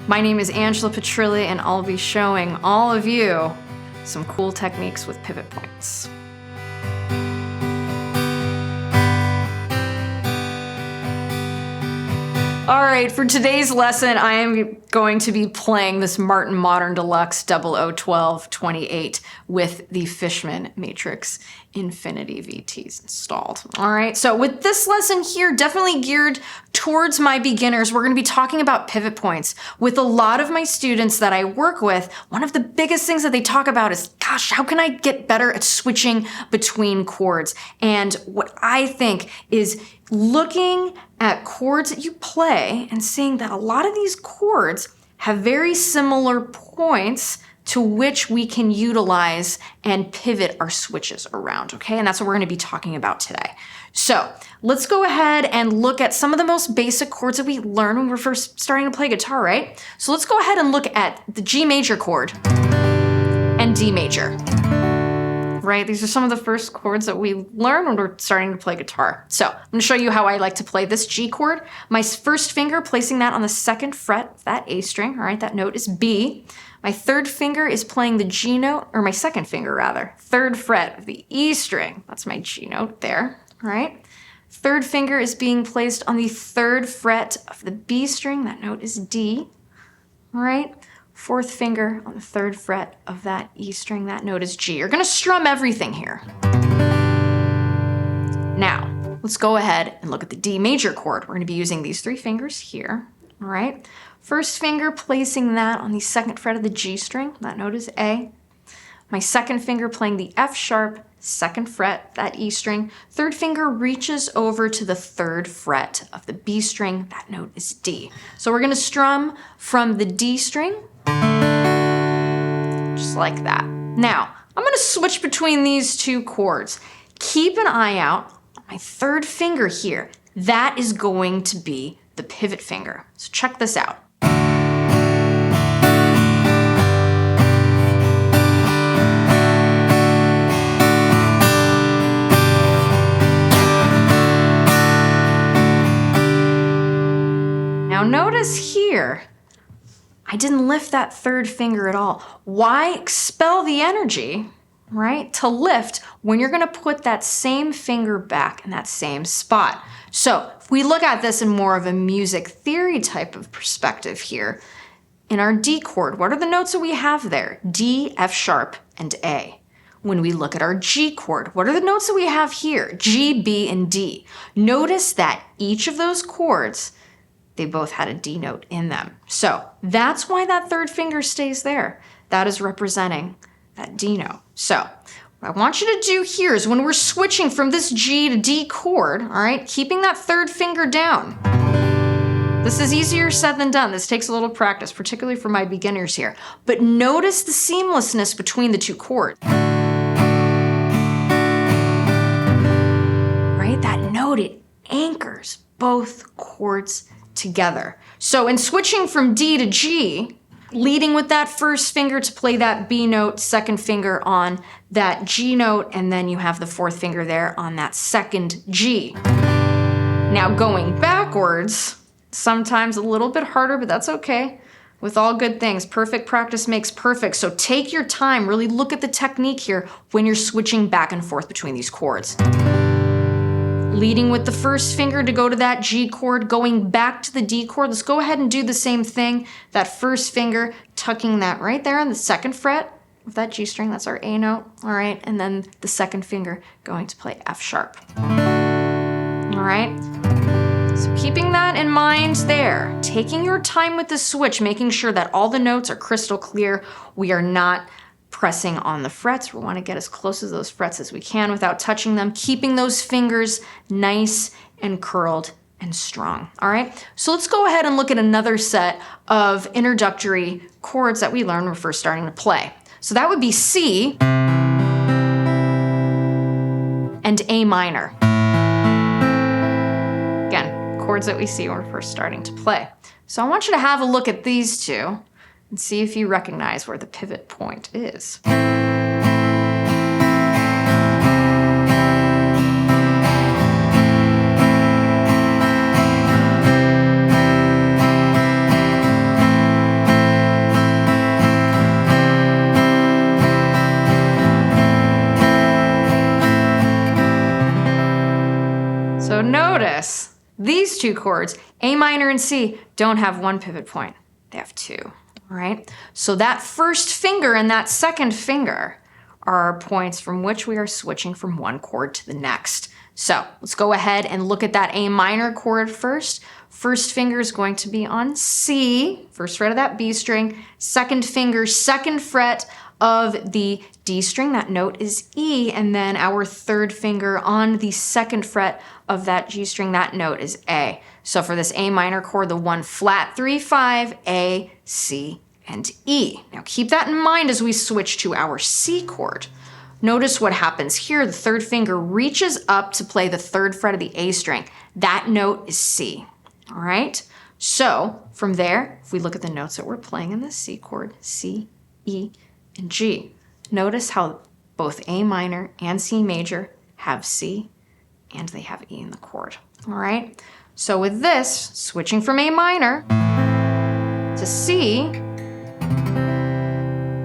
My name is Angela Petrilli, and I'll be showing all of you some cool techniques with pivot points. All right, for today's lesson, I am going to be playing this Martin Modern Deluxe 001228 with the Fishman Matrix Infinity VTs installed. All right, so with this lesson here, definitely geared towards my beginners, we're gonna be talking about pivot points. With a lot of my students that I work with, one of the biggest things that they talk about is, gosh, how can I get better at switching between chords? And what I think is looking at chords that you play and seeing that a lot of these chords have very similar points to which we can utilize and pivot our switches around, okay? And that's what we're gonna be talking about today. So let's go ahead and look at some of the most basic chords that we learn when we're first starting to play guitar, right? So let's go ahead and look at the G major chord and D major. Right? These are some of the first chords that we learn when we're starting to play guitar. So I'm gonna show you how I like to play this G chord. My first finger, placing that on the second fret of that A string, all right, that note is B. My third finger is playing the G note, or my second finger rather, third fret of the E string. That's my G note there, all right? Third finger is being placed on the third fret of the B string, that note is D, all right? Fourth finger on the third fret of that E string, that note is G. You're gonna strum everything here. Now, let's go ahead and look at the D major chord. We're gonna be using these three fingers here, all right? First finger, placing that on the second fret of the G string, that note is A. My second finger playing the F sharp, second fret, that E string. Third finger reaches over to the third fret of the B string, that note is D. So we're gonna strum from the D string, just like that. Now, I'm gonna switch between these two chords. Keep an eye out on my third finger here. That is going to be the pivot finger. So check this out. Now notice here, I didn't lift that third finger at all. Why expel the energy, right, to lift when you're gonna put that same finger back in that same spot? So if we look at this in more of a music theory type of perspective here, in our D chord, what are the notes that we have there? D, F sharp, and A. When we look at our G chord, what are the notes that we have here? G, B, and D. Notice that each of those chords, they both had a D note in them. So that's why that third finger stays there. That is representing that D note. So what I want you to do here is when we're switching from this G to D chord, all right, keeping that third finger down. This is easier said than done. This takes a little practice, particularly for my beginners here. But notice the seamlessness between the two chords. Right, that note, it anchors both chords together. So in switching from D to G, leading with that first finger to play that B note, second finger on that G note, and then you have the fourth finger there on that second G. Now going backwards, sometimes a little bit harder, but that's okay. With all good things, perfect practice makes perfect. So take your time, really look at the technique here when you're switching back and forth between these chords. Leading with the first finger to go to that G chord, going back to the D chord. Let's go ahead and do the same thing. That first finger, tucking that right there on the second fret of that G string, that's our A note, all right? And then the second finger going to play F sharp, all right? So keeping that in mind there, taking your time with the switch, making sure that all the notes are crystal clear. We are not pressing on the frets. We want to get as close to those frets as we can without touching them, keeping those fingers nice and curled and strong, all right? So let's go ahead and look at another set of introductory chords that we learned when we're first starting to play. So that would be C and A minor. Again, chords that we see when we're first starting to play. So I want you to have a look at these two and see if you recognize where the pivot point is. These two chords, A minor and C, don't have one pivot point. They have two, all right? So that first finger and that second finger are our points from which we are switching from one chord to the next. So let's go ahead and look at that A minor chord first. First finger is going to be on C, first fret of that B string. Second finger, second fret of the D string, that note is E. And then our third finger on the second fret of that G string, that note is A. So for this A minor chord, the 1 flat 3, 5, A, C, and E. Now keep that in mind as we switch to our C chord. Notice what happens here. The third finger reaches up to play the third fret of the A string. That note is C, all right? So from there, if we look at the notes that we're playing in the C chord, C, E, and G, notice how both A minor and C major have C and they have E in the chord, all right? So with this, switching from A minor to C,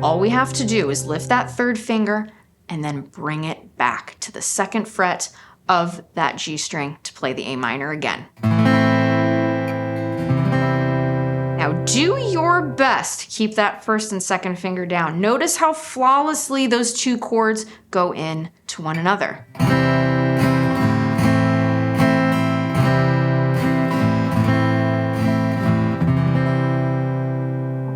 all we have to do is lift that third finger and then bring it back to the second fret of that G string to play the A minor again. Now do your best to keep that first and second finger down. Notice how flawlessly those two chords go in to one another.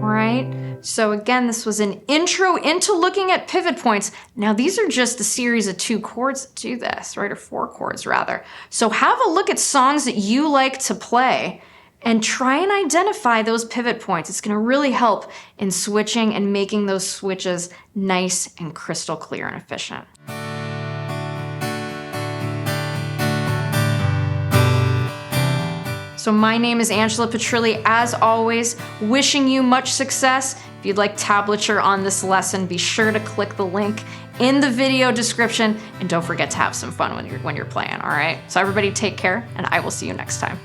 All right. So again, this was an intro into looking at pivot points. Now these are just a series of 2 chords that do this, right? Or 4 chords rather. So have a look at songs that you like to play and try and identify those pivot points. It's gonna really help in switching and making those switches nice and crystal clear and efficient. So my name is Angela Petrilli, as always, wishing you much success. If you'd like tablature on this lesson, be sure to click the link in the video description, and don't forget to have some fun when you're playing, all right? So everybody take care, and I will see you next time.